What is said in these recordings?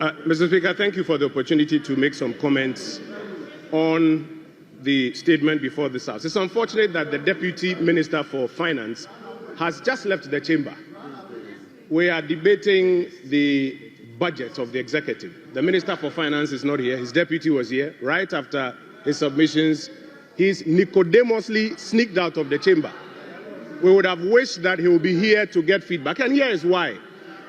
Mr. Speaker, thank you for the opportunity to make some comments on the statement before this House. It's unfortunate that the Deputy Minister for Finance has just left the chamber. We are debating the budget of the executive. The Minister for Finance is not here. His deputy was here. Right after his submissions, he's Nicodemously sneaked out of the chamber. We would have wished that he would be here to get feedback. And here is why.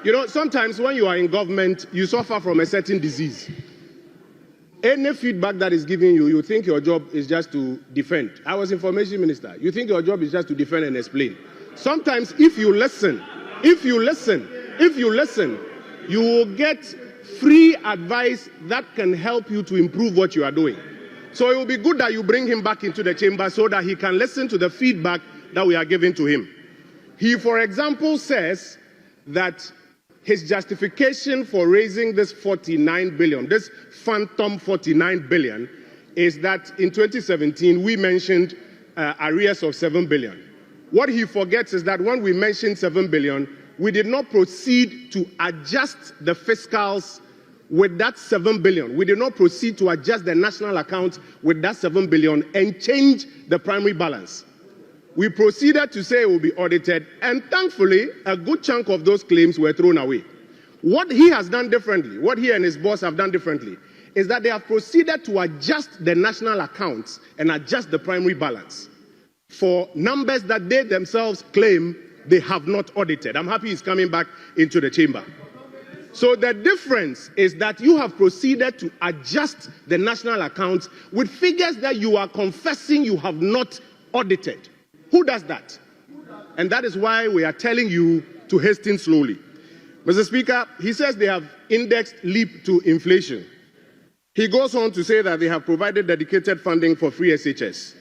You know, sometimes when you are in government, you suffer from a certain disease. Any feedback that is given you, you think your job is just to defend. I was information minister. You think your job is just to defend and explain. Sometimes if you listen, you will get free advice that can help you to improve what you are doing. So it will be good that you bring him back into the chamber so that he can listen to the feedback that we are giving to him. He, for example, says that his justification for raising this 49 billion, this phantom 49 billion, is that in 2017 we mentioned arrears of 7 billion. What he forgets is that when we mentioned 7 billion, we did not proceed to adjust the fiscals with that 7 billion. We did not proceed to adjust the national account with that 7 billion and change the primary balance. We proceeded to say it will be audited, and thankfully, a good chunk of those claims were thrown away. What he has done differently, what he and his boss have done differently, is that they have proceeded to adjust the national accounts and adjust the primary balance for numbers that they themselves claim they have not audited. I'm happy he's coming back into the chamber. So the difference is that you have proceeded to adjust the national accounts with figures that you are confessing you have not audited. Who does that? And that is why we are telling you to hasten slowly. Mr. Speaker, he says they have indexed leap to inflation. He goes on to say that they have provided dedicated funding for free SHS.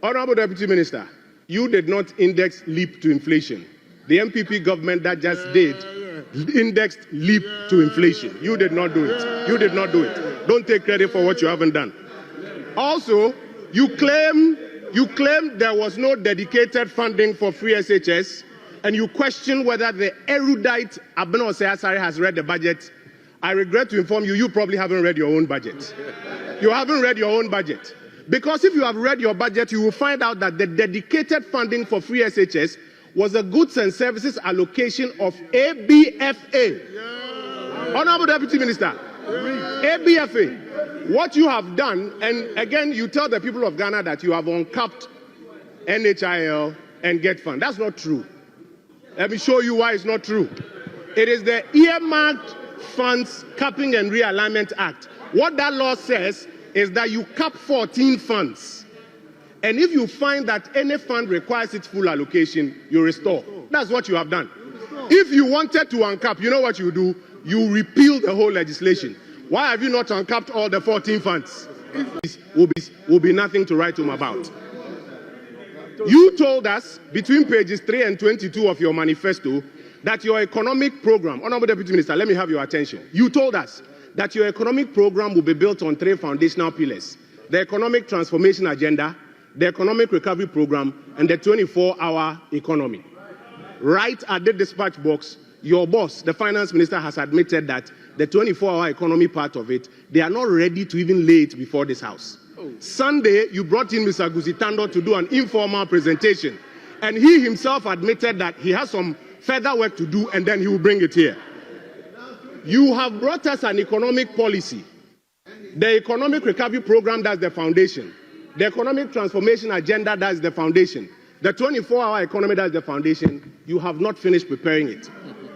Honorable Deputy Minister, you did not index leap to inflation. The MPP government that just did indexed leap to inflation. You did not do it. You did not do it. Don't take credit for what you haven't done. Also, you claim there was no dedicated funding for free SHS, and you question whether the erudite Abeno Osei-Asare has read the budget. I regret to inform you, you probably haven't read your own budget. You haven't read your own budget. Because if you have read your budget, you will find out that the dedicated funding for free SHS was a goods and services allocation of ABFA. Honorable Deputy Minister, ABFA. What you have done, and again, you tell the people of Ghana that you have uncapped NHIL and GET Fund. That's not true. Let me show you why it's not true. It is the Earmarked Funds Capping and Realignment Act. What that law says is that you cap 14 funds. And if you find that any fund requires its full allocation, you restore. That's what you have done. If you wanted to uncap, you know what you do? You repeal the whole legislation. Why have you not uncapped all the 14 funds? Will be nothing to write home about. You told us between pages 3 and 22 of your manifesto that your economic program, Honorable Deputy Minister, let me have your attention. You told us that your economic program will be built on 3 foundational pillars: the economic transformation agenda, the economic recovery program, and the 24-hour economy. Right at the dispatch box, your boss, the finance minister, has admitted that the 24-hour economy part of it, they are not ready to even lay it before this House. Sunday, you brought in Mr. Guzitando to do an informal presentation, and he himself admitted that he has some further work to do, and then he will bring it here. You have brought us an economic policy. The economic recovery program, that's the foundation. The economic transformation agenda, that's the foundation. The 24-hour economy, that's the foundation. You have not finished preparing it.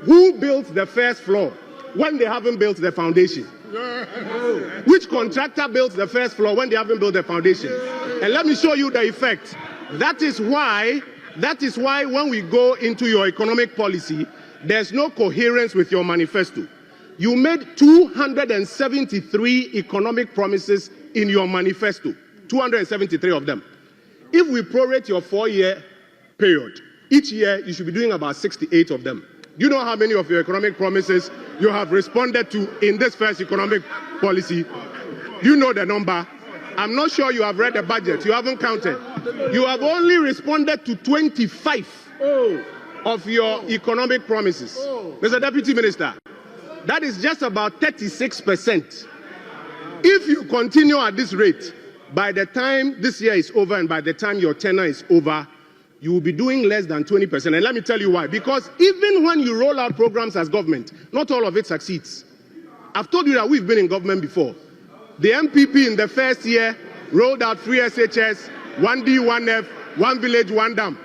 Who built the first floor when they haven't built the foundation? Which contractor built the first floor when they haven't built the foundation? And let me show you the effect. That is why when we go into your economic policy, there's no coherence with your manifesto. You made 273 economic promises in your manifesto, 273 of them. If we prorate your 4-year period, each year you should be doing about 68 of them. Do you know how many of your economic promises you have responded to in this first economic policy? Do you know the number? I'm not sure you have read the budget. You haven't counted. You have only responded to 25 of your economic promises. Mr. Deputy Minister, That is just about 36%. If you continue at this rate, by the time this year is over and by the time your tenure is over, you will be doing less than 20%. And let me tell you why. Because even when you roll out programs as government, not all of it succeeds. I've told you that we've been in government before. The MPP in the first year rolled out free SHS, 1D, 1F, 1 village, 1 dam.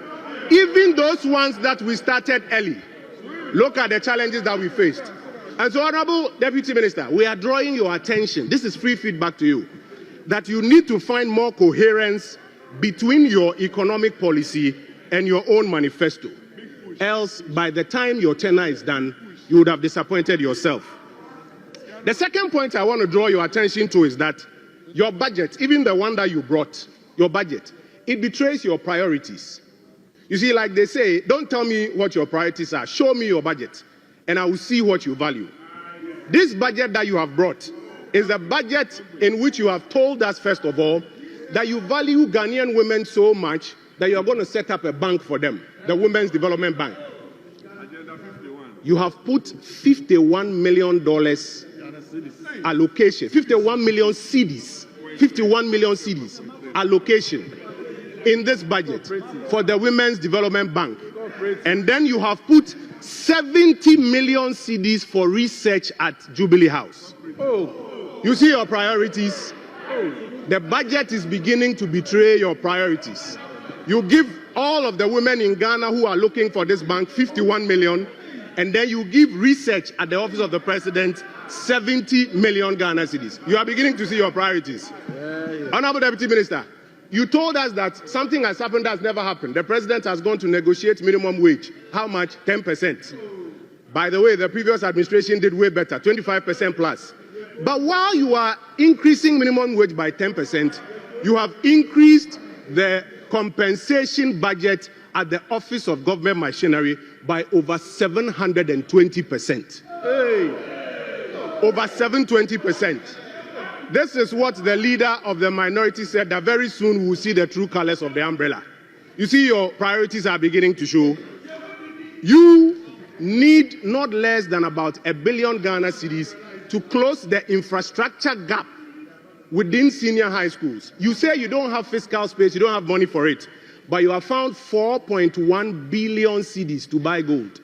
Even those ones that we started early, look at the challenges that we faced. And so, Honorable Deputy Minister, we are drawing your attention, this is free feedback to you, that you need to find more coherence between your economic policy and your own manifesto. Else, by the time your tenure is done, you would have disappointed yourself. The second point I want to draw your attention to is that your budget, even the one that you brought, your budget, it betrays your priorities. You see, like they say, don't tell me what your priorities are. Show me your budget, and I will see what you value. This budget that you have brought is a budget in which you have told us, first of all, that you value Ghanaian women so much that you are going to set up a bank for them, the Women's Development Bank. You have put $51 million allocation, 51 million cedis, 51 million cedis allocation in this budget for the Women's Development Bank. And then you have put 70 million cedis for research at Jubilee House. You see your priorities? The budget is beginning to betray your priorities. You give all of the women in Ghana who are looking for this bank 51 million, and then you give research at the office of the president 70 million Ghana cedis. You are beginning to see your priorities. Honorable Deputy Minister, you told us that something has happened that's never happened. The president has gone to negotiate minimum wage. How much? 10%. By the way, the previous administration did way better, 25% plus. But while you are increasing minimum wage by 10%, you have increased the compensation budget at the Office of Government Machinery by over 720%. Over 720%. This is what the leader of the minority said, that very soon we will see the true colors of the umbrella. You see, your priorities are beginning to show. You need not less than about 1 billion Ghana cedis to close the infrastructure gap within senior high schools. You say you don't have fiscal space, you don't have money for it, but you have found 4.1 billion cedis to buy gold.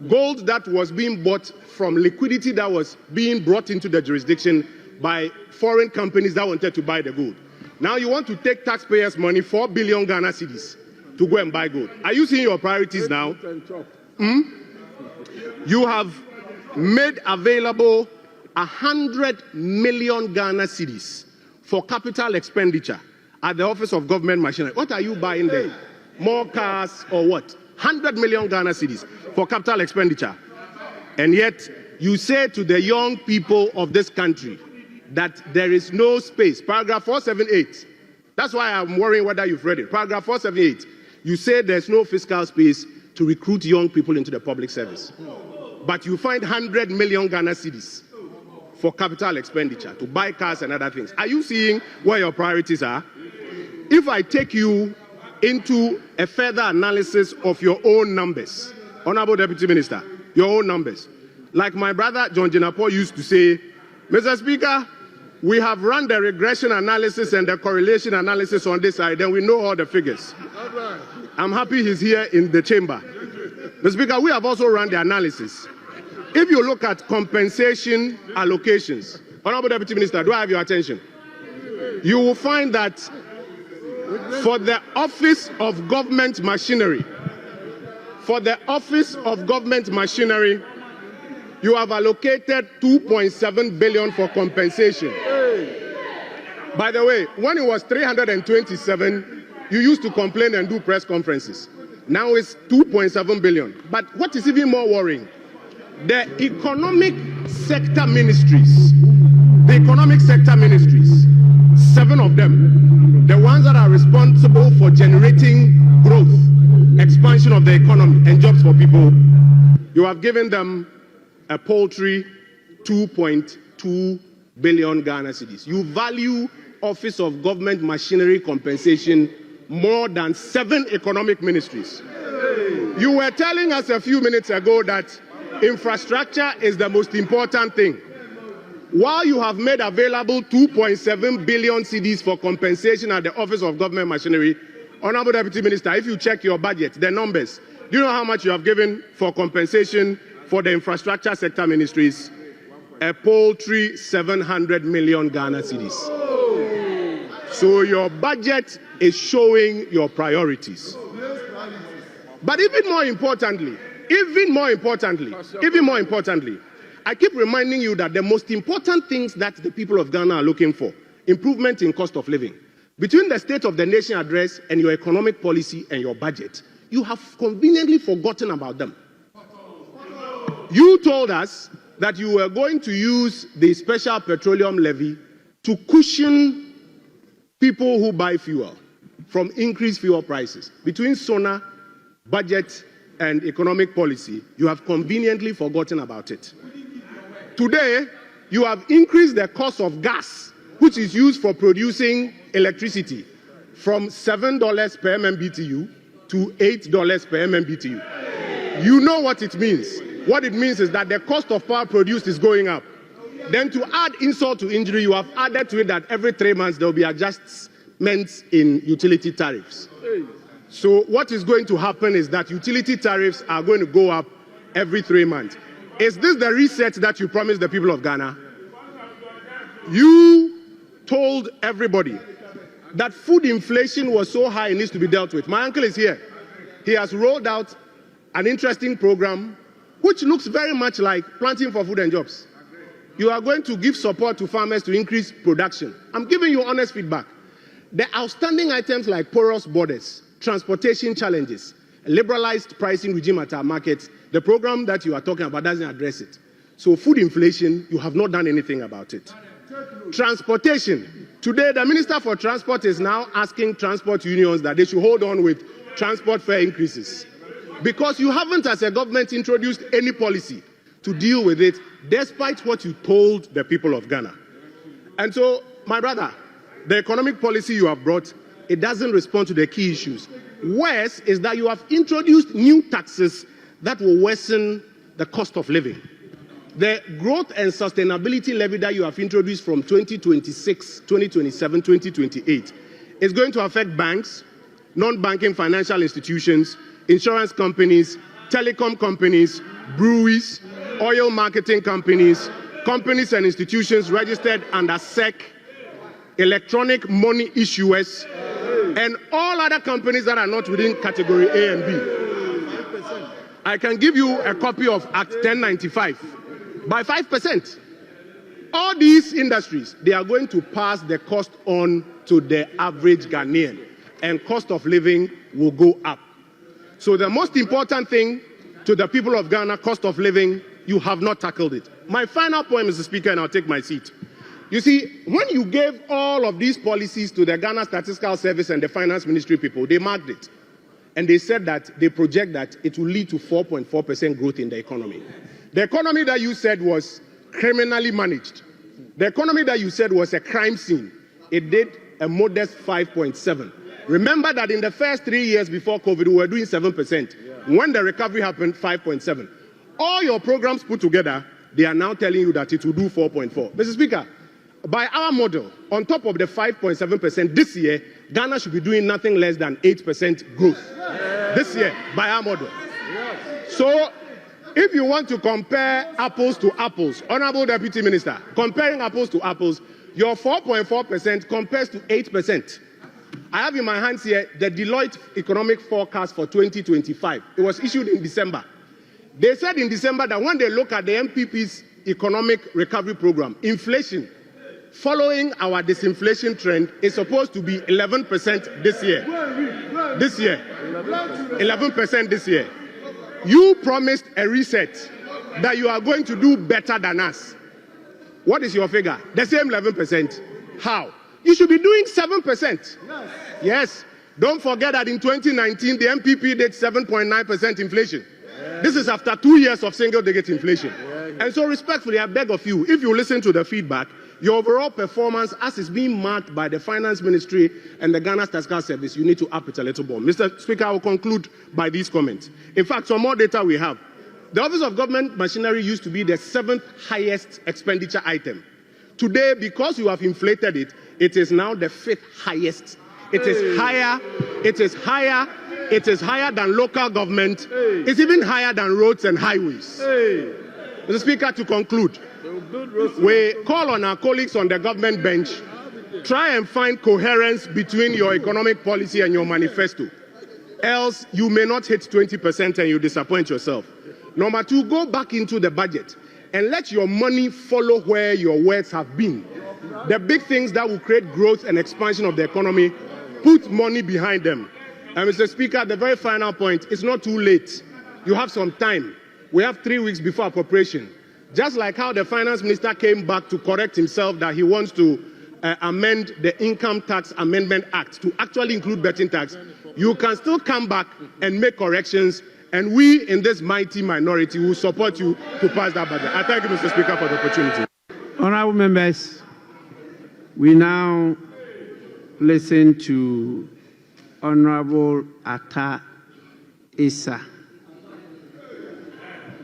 Gold that was being bought from liquidity that was being brought into the jurisdiction by foreign companies that wanted to buy the gold. Now you want to take taxpayers' money, 4 billion Ghana cedis, to go and buy gold. Are you seeing your priorities now? You have made available 100 million Ghana cedis for capital expenditure at the Office of Government Machinery. What are you buying there? More cars or what? 100 million Ghana cedis for capital expenditure. And yet, you say to the young people of this country that there is no space. Paragraph 478. That's why I'm worrying whether you've read it. Paragraph 478. You say there's no fiscal space to recruit young people into the public service. But you find 100 million Ghana cedis for capital expenditure, to buy cars and other things. Are you seeing where your priorities are? If I take you into a further analysis of your own numbers, Honorable Deputy Minister, your own numbers. Like my brother John Jinapo used to say, Mr. Speaker, we have run the regression analysis and the correlation analysis on this side, and we know all the figures. I'm happy he's here in the chamber. Mr. Speaker, we have also run the analysis. If you look at compensation allocations, Honorable Deputy Minister, do I have your attention? You will find that for the Office of Government Machinery, you have allocated 2.7 billion for compensation. By the way, when it was 327, you used to complain and do press conferences. Now it's 2.7 billion. But what is even more worrying, the economic sector ministries, 7 of them, the ones that are responsible for generating growth, expansion of the economy and jobs for people, you have given them a paltry 2.2 billion Ghana cedis. You value Office of Government Machinery compensation more than 7 economic ministries. You were telling us a few minutes ago that Infrastructure is the most important thing. While you have made available 2.7 billion cedis for compensation at the Office of Government Machinery, Honorable Deputy Minister, if you check your budget, the numbers, do you know how much you have given for compensation for the infrastructure sector ministries? A paltry 700 million Ghana cedis. So your budget is showing your priorities. But even more importantly, I keep reminding you that the most important things that the people of Ghana are looking for, improvement in cost of living. Between the State of the Nation address and your economic policy and your budget, you have conveniently forgotten about them. You told us that you were going to use the special petroleum levy to cushion people who buy fuel from increased fuel prices. Between SONA, budget, and economic policy, you have conveniently forgotten about it. Today, you have increased the cost of gas, which is used for producing electricity, from $7 per MMBTU to $8 per MMBTU. You know what it means. What it means is that the cost of power produced is going up. Then to add insult to injury, you have added to it that every 3 months there will be adjustments in utility tariffs. So what is going to happen is that utility tariffs are going to go up every 3 months. Is this the reset that you promised the people of Ghana? You told everybody that food inflation was so high it needs to be dealt with. My uncle is here. He has rolled out an interesting program which looks very much like planting for food and jobs. You are going to give support to farmers to increase production. I'm giving you honest feedback. The outstanding items like porous borders, transportation challenges, liberalized pricing regime at our markets, the program that you are talking about doesn't address it. So food inflation, you have not done anything about it. Transportation. Today, the Minister for Transport is now asking transport unions that they should hold on with transport fare increases. Because you haven't, as a government, introduced any policy to deal with it, despite what you told the people of Ghana. And so, my brother, the economic policy you have brought, it doesn't respond to the key issues. Worse is that you have introduced new taxes that will worsen the cost of living. The growth and sustainability levy that you have introduced from 2026, 2027, 2028 is going to affect banks, non-banking financial institutions, insurance companies, telecom companies, breweries, oil marketing companies, companies and institutions registered under Sh0ck3d, electronic money issuers, and all other companies that are not within category A and B. I can give you a copy of Act 1095 by 5%. All these industries, they are going to pass the cost on to the average Ghanaian, and cost of living will go up. So the most important thing to the people of Ghana, cost of living, you have not tackled it. My final point, Mr. Speaker, and I'll take my seat. You see, when you gave all of these policies to the Ghana Statistical Service and the Finance Ministry people, they marked it. And they said that they project that it will lead to 4.4% growth in the economy. The economy that you said was criminally managed. The economy that you said was a crime scene. It did a modest 5.7. Remember that in the first 3 years before COVID, we were doing 7%. When the recovery happened, 5.7. All your programs put together, they are now telling you that it will do 4.4. Mr. Speaker, by our model, on top of the 5.7% this year, Ghana should be doing nothing less than 8% growth. This year, by our model. So, if you want to compare apples to apples, Honorable Deputy Minister, comparing apples to apples, your 4.4% compares to 8%. I have in my hands here the Deloitte economic forecast for 2025. It was issued in December. They said in December that when they look at the MPP's economic recovery program, inflation, following our disinflation trend, is supposed to be 11% this year. 11% this year. You promised a reset that you are going to do better than us. What is your figure? The same 11%. How? You should be doing 7%. Yes. Don't forget that in 2019, the MPP did 7.9% inflation. This is after 2 years of single-digit inflation. And so respectfully, I beg of you, if you listen to the feedback, your overall performance, as is being marked by the Finance Ministry and the Ghana Statistical Service, you need to up it a little more. Mr. Speaker, I will conclude by these comments. In fact, some more data we have. The Office of Government Machinery used to be the 7th highest expenditure item. Today, because you have inflated it, it is now the 5th highest. It is higher. It is higher. It is higher than local government. It's even higher than roads and highways. Mr. Speaker, to conclude, we call on our colleagues on the government bench, try and find coherence between your economic policy and your manifesto. Else, you may not hit 20% and you disappoint yourself. Number 2, go back into the budget and let your money follow where your words have been. The big things that will create growth and expansion of the economy, put money behind them. And Mr. Speaker, the very final point, it's not too late. You have some time. We have 3 weeks before appropriation. Just like how the finance minister came back to correct himself that he wants to amend the Income Tax Amendment Act to actually include betting tax, you can still come back and make corrections, and we in this mighty minority will support you to pass that budget. I thank you, Mr. Speaker, for the opportunity. Honorable members, we now listen to Honorable Atta Issah.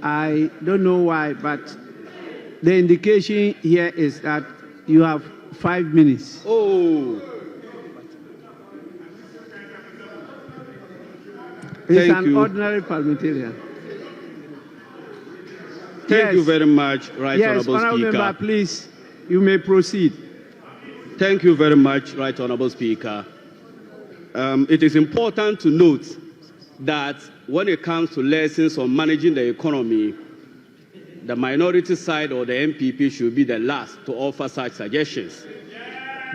I don't know why, but the indication here is that you have 5 minutes. Oh. He's an ordinary parliamentarian. Thank you very much, Right Honourable Speaker. Member, please, you may proceed. Thank you very much, Right Honourable Speaker. It is important to note that when it comes to lessons on managing the economy, the minority side or the MPP should be the last to offer such suggestions.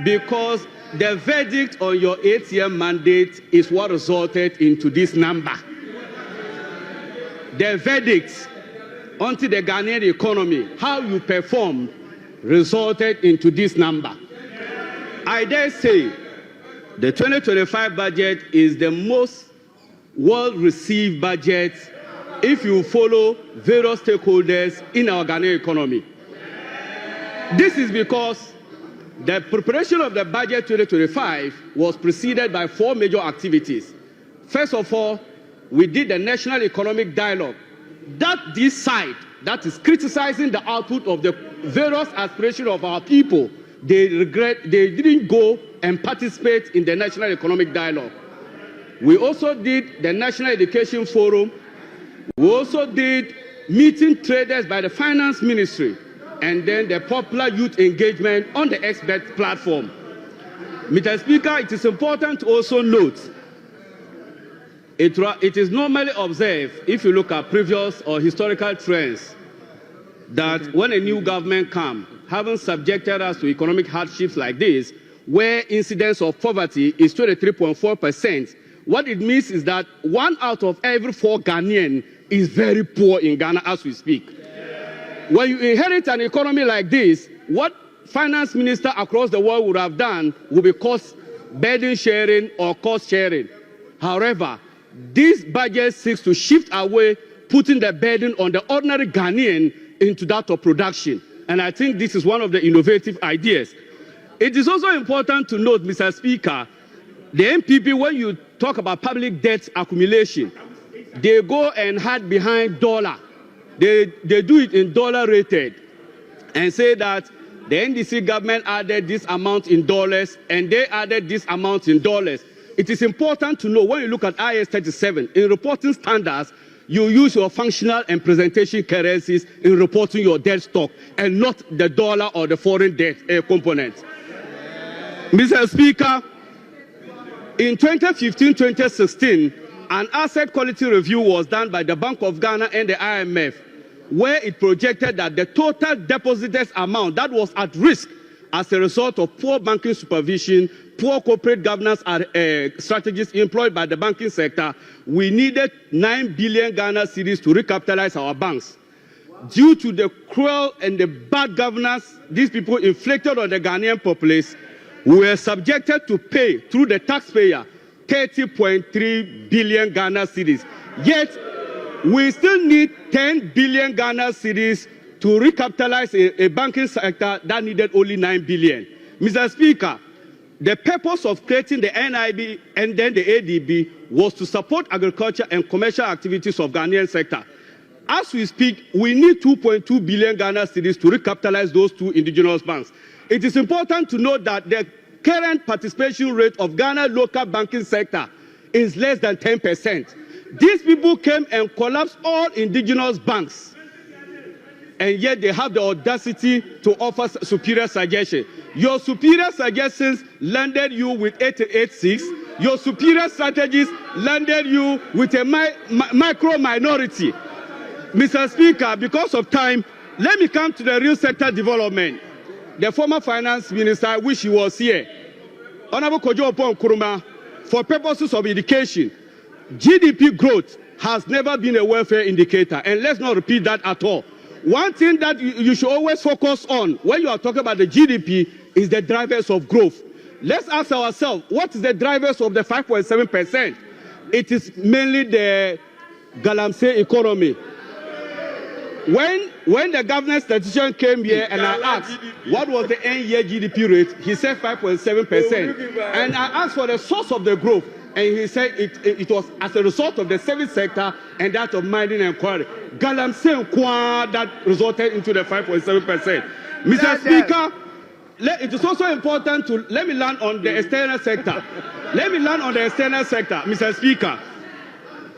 Because the verdict on your 8-year mandate is what resulted into this number. The verdict onto the Ghanaian economy, how you performed, resulted into this number. I dare say the 2025 budget is the most well-received budget if you follow various stakeholders in our Ghanaian economy. This is because the preparation of the budget 2025 was preceded by 4 major activities. First of all, we did the National Economic Dialogue. This side, that is criticizing the output of the various aspirations of our people, they didn't go and participate in the National Economic Dialogue. We also did the National Education Forum. We also did meeting traders by the Finance Ministry, and then the popular youth engagement on the expert platform. Mr. Speaker, it is important to also note, it is normally observed, if you look at previous or historical trends, that when a new government comes, having subjected us to economic hardships like this, where incidence of poverty is 23.4%, what it means is that 1 out of every 4 Ghanaian is very poor in Ghana as we speak. When you inherit an economy like this, what finance minister across the world would have done would be cost burden sharing or cost sharing. However, this budget seeks to shift away, putting the burden on the ordinary Ghanaian into that of production. And I think this is one of the innovative ideas. It is also important to note, Mr. Speaker, the MPP, when you talk about public debt accumulation, they go and hide behind dollar. They do it in dollar rated and say that the NDC government added this amount in dollars and they added this amount in dollars. It is important to know when you look at IS 37, in reporting standards, you use your functional and presentation currencies in reporting your debt stock and not the dollar or the foreign debt component. Mr. Speaker, in 2015-2016, an asset quality review was done by the Bank of Ghana and the IMF, where it projected that the total depositors amount that was at risk as a result of poor banking supervision, poor corporate governance strategies employed by the banking sector, we needed 9 billion Ghana cedis to recapitalize our banks. Due to the cruel and the bad governance these people inflicted on the Ghanaian populace, we were subjected to pay through the taxpayer 30.3 billion Ghana cedis. Yet, we still need 10 billion Ghana cedis to recapitalize a banking sector that needed only 9 billion. Mr. Speaker, the purpose of creating the NIB and then the ADB was to support agriculture and commercial activities of Ghanaian sector. as we speak, we need 2.2 billion Ghana cedis to recapitalize those two indigenous banks. It is important to note that the current participation rate of Ghana local banking sector is less than 10%. These people came and collapsed all indigenous banks, and yet they have the audacity to offer superior suggestions. Your superior suggestions landed you with 88.6. Your superior strategies landed you with a micro minority. Mr. Speaker, because of time, let me come to the real sector development. The former finance minister, I wish he was here, Honorable Opong Nkrumah, for purposes of education, GDP growth has never been a welfare indicator, and let's not repeat that at all. One thing that you should always focus on when you are talking about the GDP is the drivers of growth. Let's ask ourselves, what is the drivers of the 5.7%? It is mainly the Galamsey economy. When the government statistician came here and I asked what was the end year GDP rate, he said 5.7%. And I asked for the source of the growth, and he said it was as a result of the service sector and that of mining and quarry. Galamsey that resulted into the 5.7%. Mr. Speaker, it is also important to let me land on the external sector. Mr. Speaker.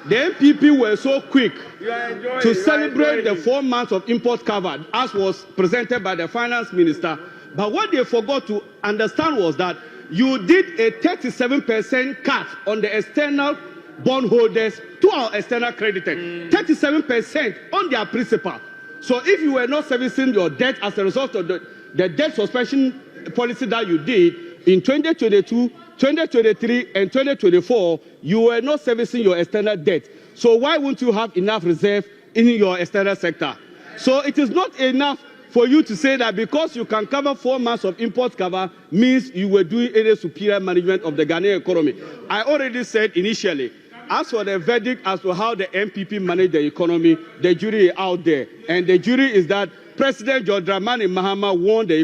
The MPP were so quick to celebrate the 4 months of import cover, as was presented by the finance minister. But what they forgot to understand was that you did a 37% cut on the external bondholders to our external creditors. 37% on their principal. So if you were not servicing your debt as a result of the debt suspension policy that you did in 2022, 2023 and 2024, you were not servicing your external debt. So why won't you have enough reserve in your external sector? So it is not enough for you to say that because you can cover 4 months of import cover means you were doing any superior management of the Ghanaian economy. I already said initially, as for the verdict as to how the MPP managed the economy, the jury is out there. And the jury is that President John Dramani Mahama won the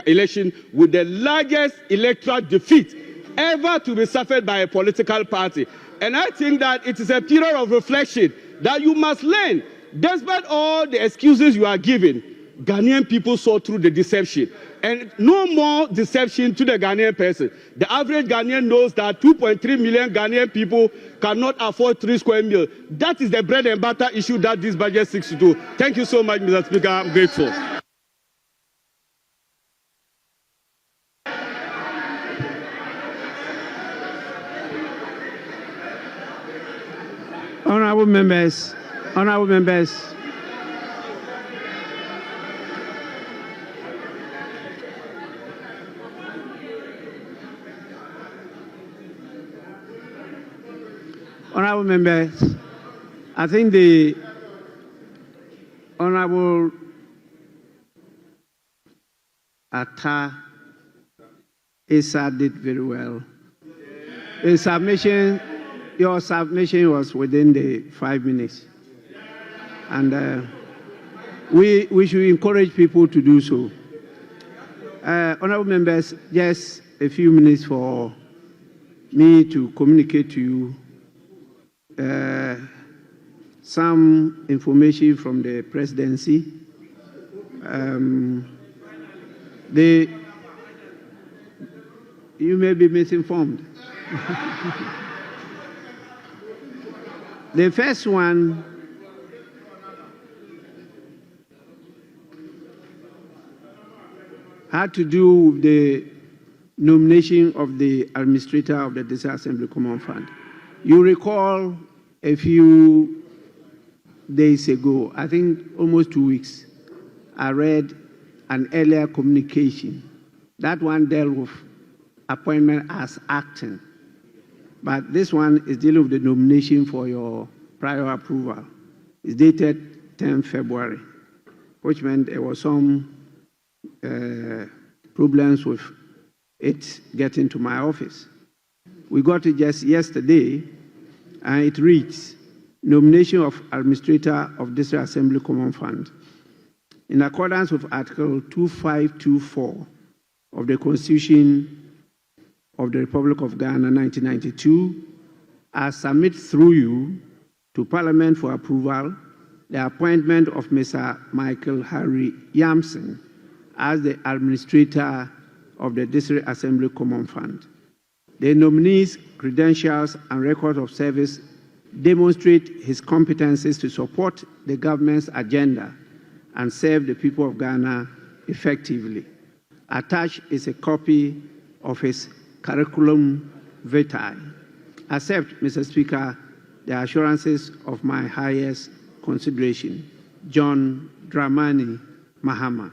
election with the largest electoral defeat ever to be suffered by a political party. And I think that it is a period of reflection that you must learn. Despite all the excuses you are giving, Ghanaian people saw through the deception. And no more deception to the Ghanaian person. The average Ghanaian knows that 2.3 million Ghanaian people cannot afford 3 square meals. That is the bread and butter issue that this budget seeks to do. Thank you so much, Mr. Speaker. I'm grateful. Honorable members, honorable members, I think the Honorable Atta Issah did very well. Your submission was within the 5 minutes. And we should encourage people to do so. Honorable members, just a few minutes for me to communicate to you some information from the presidency. You may be misinformed. The first one had to do with the nomination of the administrator of the Disgrce Assembly Common Fund. You recall a few days ago, I think almost 2 weeks, I read an earlier communication. That one dealt with appointment as acting. But this one is dealing with the nomination for your prior approval. It's dated 10 February, which meant there was some problems with it getting to my office. We got it just yesterday, and it reads, nomination of administrator of Disgrce Assembly Common Fund. In accordance with Article 2524 of the Constitution of the Republic of Ghana, 1992, I submit through you to Parliament for approval the appointment of Mr. Michael Harry Yamson as the administrator of the District Assembly Common Fund. The nominee's credentials and record of service demonstrate his competencies to support the government's agenda and serve the people of Ghana effectively. Attached is a copy of his curriculum vitae. Accept, Mr. Speaker, the assurances of my highest consideration. John Dramani Mahama.